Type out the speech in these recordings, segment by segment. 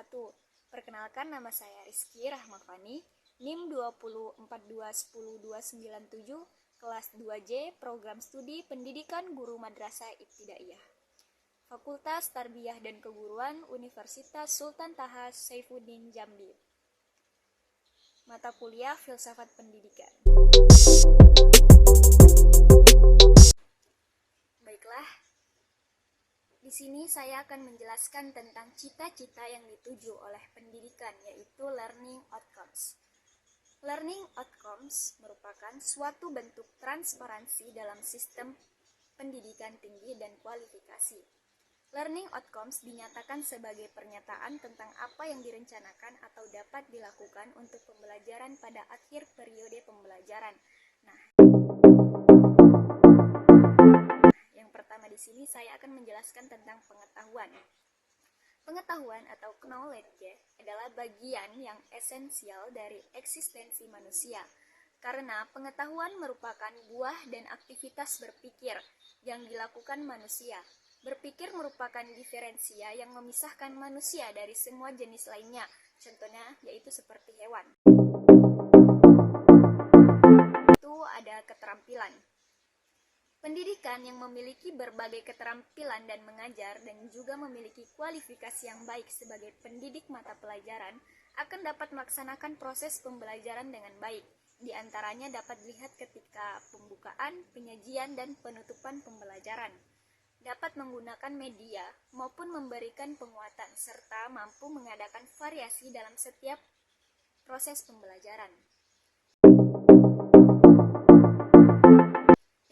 wabarakatuh. Perkenalkan, nama saya Rizky Rahmafani, NIM 204210297, kelas 2J, Program Studi Pendidikan Guru Madrasah Ibtidaiyah. Fakultas Tarbiyah dan Keguruan, Universitas Sultan Taha Saifuddin Jambi. Mata kuliah Filsafat Pendidikan. Baiklah, di sini saya akan menjelaskan tentang cita-cita yang dituju oleh pendidikan, yaitu learning outcomes. Learning outcomes merupakan suatu bentuk transparansi dalam sistem pendidikan tinggi dan kualifikasi. Learning outcomes dinyatakan sebagai pernyataan tentang apa yang direncanakan atau dapat dilakukan untuk pembelajaran pada akhir periode pembelajaran. Yang pertama di sini saya akan menjelaskan tentang pengetahuan. Pengetahuan atau knowledge adalah bagian yang esensial dari eksistensi manusia, karena pengetahuan merupakan buah dan aktivitas berpikir yang dilakukan manusia. Berpikir merupakan diferensia yang memisahkan manusia dari semua jenis lainnya, contohnya yaitu seperti hewan. Itu ada keterampilan. Pendidikan yang memiliki berbagai keterampilan dan mengajar dan juga memiliki kualifikasi yang baik sebagai pendidik mata pelajaran akan dapat melaksanakan proses pembelajaran dengan baik. Di antaranya dapat dilihat ketika pembukaan, penyajian, dan penutupan pembelajaran. Dapat menggunakan media maupun memberikan penguatan serta mampu mengadakan variasi dalam setiap proses pembelajaran.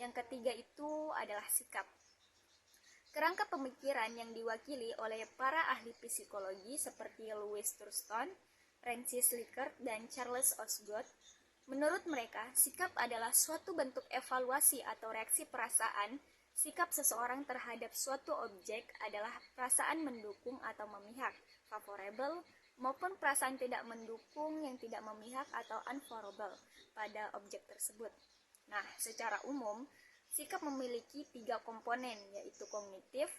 Yang ketiga itu adalah sikap. Kerangka pemikiran yang diwakili oleh para ahli psikologi seperti Louis Thurston, Francis Likert, dan Charles Osgood. Menurut mereka, sikap adalah suatu bentuk evaluasi atau reaksi perasaan. Sikap seseorang terhadap suatu objek adalah perasaan mendukung atau memihak, favorable, maupun perasaan tidak mendukung yang tidak memihak atau unfavorable pada objek tersebut. Nah, secara umum, sikap memiliki 3 komponen, yaitu kognitif,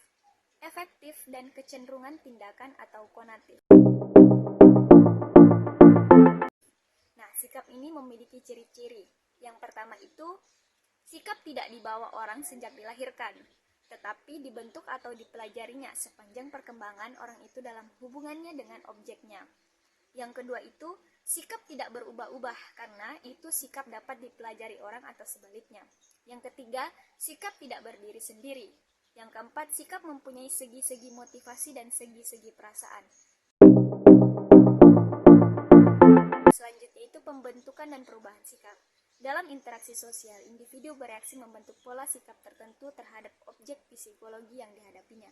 efektif, dan kecenderungan tindakan atau konatif. Nah, sikap ini memiliki ciri-ciri. Yang pertama itu, sikap tidak dibawa orang sejak dilahirkan, tetapi dibentuk atau dipelajarinya sepanjang perkembangan orang itu dalam hubungannya dengan objeknya. Yang kedua itu, sikap tidak berubah-ubah karena itu sikap dapat dipelajari orang atau sebaliknya. Yang ketiga, sikap tidak berdiri sendiri. Yang keempat, sikap mempunyai segi-segi motivasi dan segi-segi perasaan. Selanjutnya itu pembentukan dan perubahan sikap. Dalam interaksi sosial, individu bereaksi membentuk pola sikap tertentu terhadap objek psikologi yang dihadapinya.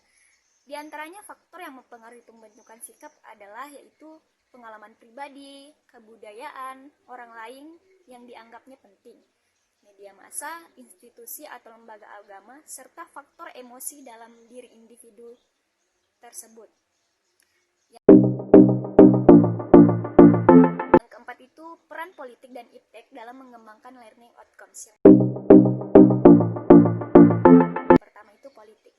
Di antaranya faktor yang mempengaruhi pembentukan sikap adalah yaitu pengalaman pribadi, kebudayaan, orang lain yang dianggapnya penting, media massa, institusi atau lembaga agama, serta faktor emosi dalam diri individu tersebut. Yang keempat itu peran politik dan iptek dalam mengembangkan learning outcomes. Pertama itu politik.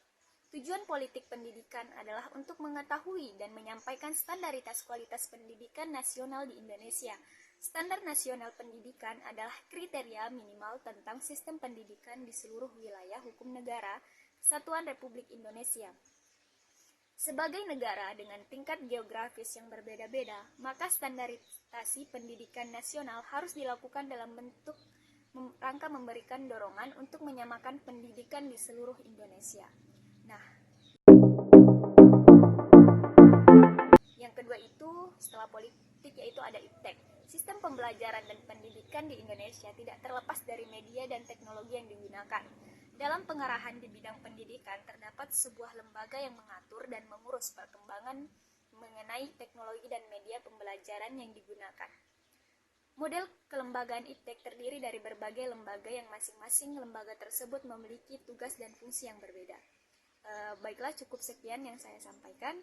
Tujuan politik pendidikan adalah untuk mengetahui dan menyampaikan standaritas kualitas pendidikan nasional di Indonesia. Standar nasional pendidikan adalah kriteria minimal tentang sistem pendidikan di seluruh wilayah hukum negara Kesatuan Republik Indonesia. Sebagai negara dengan tingkat geografis yang berbeda-beda, maka standarisasi pendidikan nasional harus dilakukan dalam bentuk rangka memberikan dorongan untuk menyamakan pendidikan di seluruh Indonesia. Nah, yang kedua itu setelah politik yaitu ada iptek. Sistem pembelajaran dan pendidikan di Indonesia tidak terlepas dari media dan teknologi yang digunakan. Dalam pengarahan di bidang pendidikan terdapat sebuah lembaga yang mengatur dan mengurus perkembangan mengenai teknologi dan media pembelajaran yang digunakan. Model kelembagaan iptek terdiri dari berbagai lembaga yang masing-masing lembaga tersebut memiliki tugas dan fungsi yang berbeda. Baiklah, cukup sekian yang saya sampaikan.